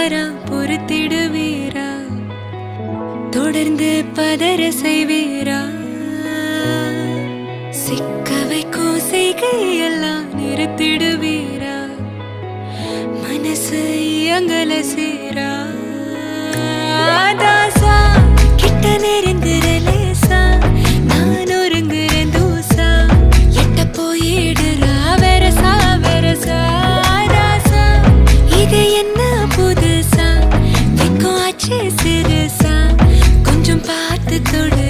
தவறா பொறுத்திடுவீரா? தொடர்ந்து பதற செய்வீரா? சிக்க வைக்கும் செய்கையெல்லாம் நிறுத்திடுவீரா? மனசு இயங்கல சீரா? தாசா கிட்ட நெருங்குற லேசா, நான் ஒருங்குற தூசா, எட்ட போயிடுறா வெரசா வெரசா. தாசா இது என்ன புதுசா, வெக்கம் ஆச்சு சிறுசா, கொஞ்சம் பார்த்து தொடு